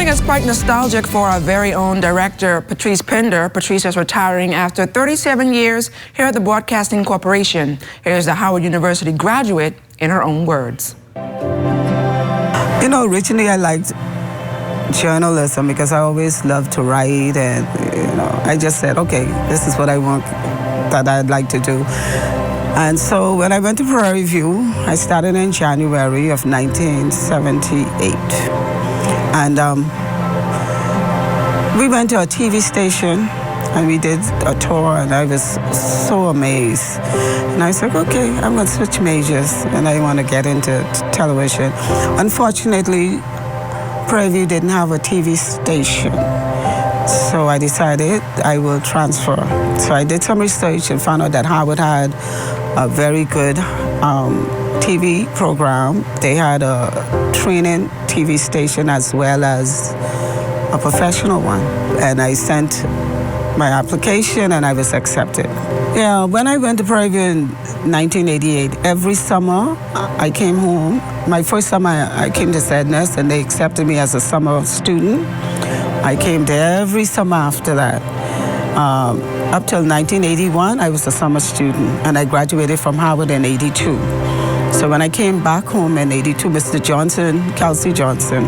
morning is quite nostalgic for our very own director, Patrice Pinder. Patrice is retiring after 37 years here at the Broadcasting Corporation. Here's the Howard University graduate in her own words. You know, originally I liked journalism because I always loved to write, and I just said, okay, this is what I want, that I'd like to do. And so when I went to Prairie View, I started in January of 1978. And we went to a TV station and we did a tour, and I was so amazed. And I said, okay, I'm going to switch majors and I want to get into television. Unfortunately, Prairie View didn't have a TV station. So I decided I will transfer. So I did some research and found out that Howard had a very good TV program. They had a training TV station as well as a professional one. And I sent my application and I was accepted. Yeah, when I went to Prairie View in 1988, every summer I came home. My first summer I came to Sadness and they accepted me as a summer student. I came there every summer after that. Up till 1981, I was a summer student, and I graduated from Howard in 82. So when I came back home in 82, Mr. Johnson, Kelsey Johnson,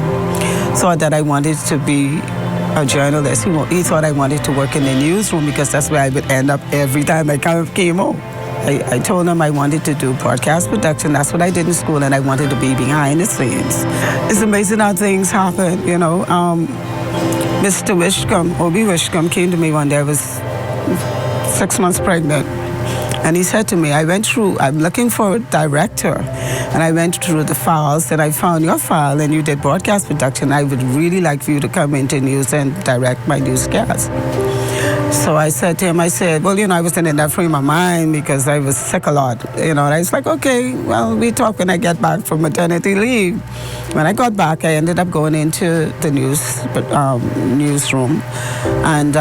thought that I wanted to be a journalist. He thought I wanted to work in the newsroom because that's where I would end up every time I came home. I told him I wanted to do broadcast production. That's what I did in school, and I wanted to be behind the scenes. It's amazing how things happen, Mr. Wishcomb, Obi Wishcomb, came to me one day. I was 6 months pregnant. And he said to me, I'm looking for a director. And I went through the files and I found your file and you did broadcast production. I would really like for you to come into news and direct my newscast. So I said to him, well, I wasn't in that frame of mind because I was sick a lot, And I was like, okay, well, we talk when I get back from maternity leave. When I got back, I ended up going into the newsroom. And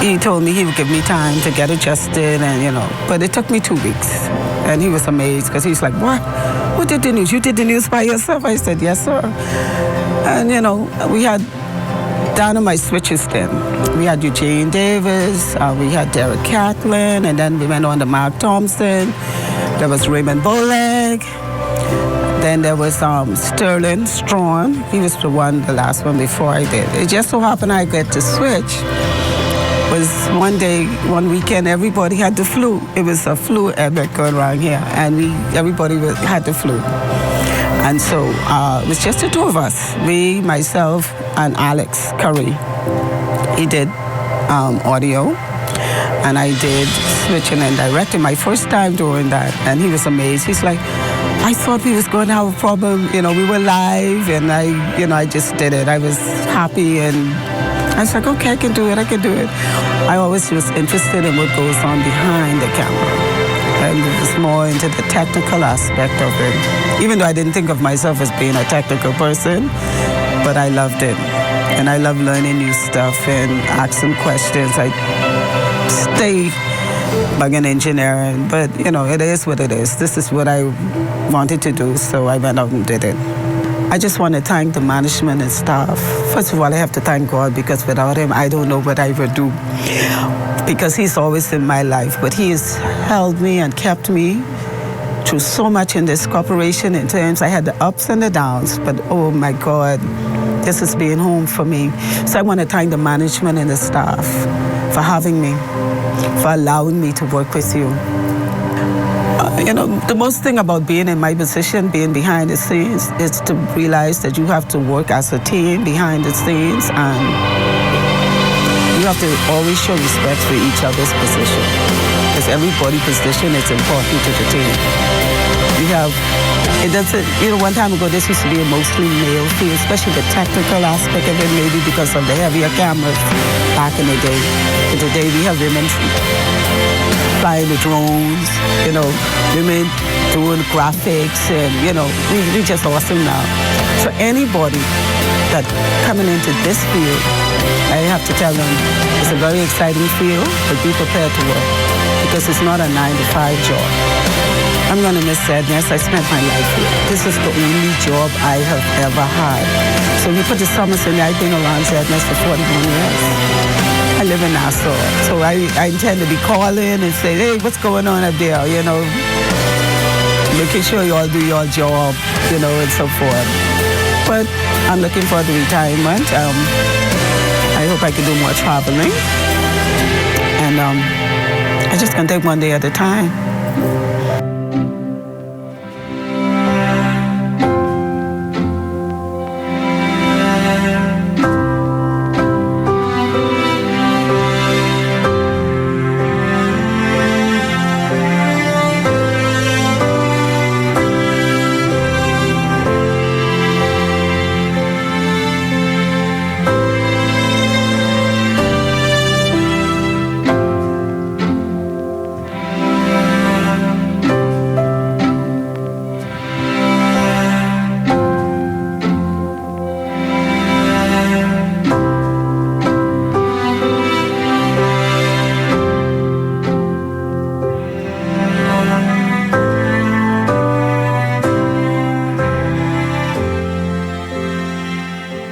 he told me he would give me time to get adjusted, and but it took me 2 weeks. And he was amazed because he's like, what? Who did the news? You did the news by yourself? I said, yes, sir. And, we had dynamite switches then. We had Eugene Davis, we had Derek Catlin, and then we went on to Mark Thompson. There was Raymond Boleg. Then there was Sterling Strawn. He was the last one before I did. It just so happened I got to switch. Was one weekend, everybody had the flu. It was a flu epidemic going around here, and everybody had the flu. And so it was just the two of us, me, myself, and Alex Curry. He did audio, and I did switching and directing my first time doing that, and he was amazed. He's like, I thought we was going to have a problem. We were live, and I just did it. I was happy, and I was like, okay, I can do it. I always was interested in what goes on behind the camera. And it was more into the technical aspect of it. Even though I didn't think of myself as being a technical person, but I loved it. And I love learning new stuff and asking questions. I stay bugging engineering, but it is what it is. This is what I wanted to do, so I went out and did it. I just want to thank the management and staff. First of all, I have to thank God because without him, I don't know what I would do. Because he's always in my life, but he has held me and kept me through so much in this corporation. In terms, I had the ups and the downs, but oh my God, this is being home for me. So I want to thank the management and the staff for having me, for allowing me to work with you. The most thing about being in my position, being behind the scenes, is to realize that you have to work as a team behind the scenes, and you have to always show respect for each other's position, because everybody's position is important to the team. One time ago, this used to be a mostly male field, especially the technical aspect of it, maybe because of the heavier cameras back in the day. But today, we have women flying the drones, women doing graphics, and, we're just awesome now. So anybody that coming into this field, I have to tell them, it's a very exciting field, but be prepared to work, because it's not a 9-to-5 job. I'm going to miss Sadness. I spent my life here. This is the only job I have ever had. So we put the summers in there. I've been around Sadness for 41 years. I live in Nassau. So I intend to be calling and say, hey, what's going on up there, you know, making sure you all do your job, you know, and so forth. But I'm looking forward to retirement. I hope I can do more traveling. And I just can take one day at a time.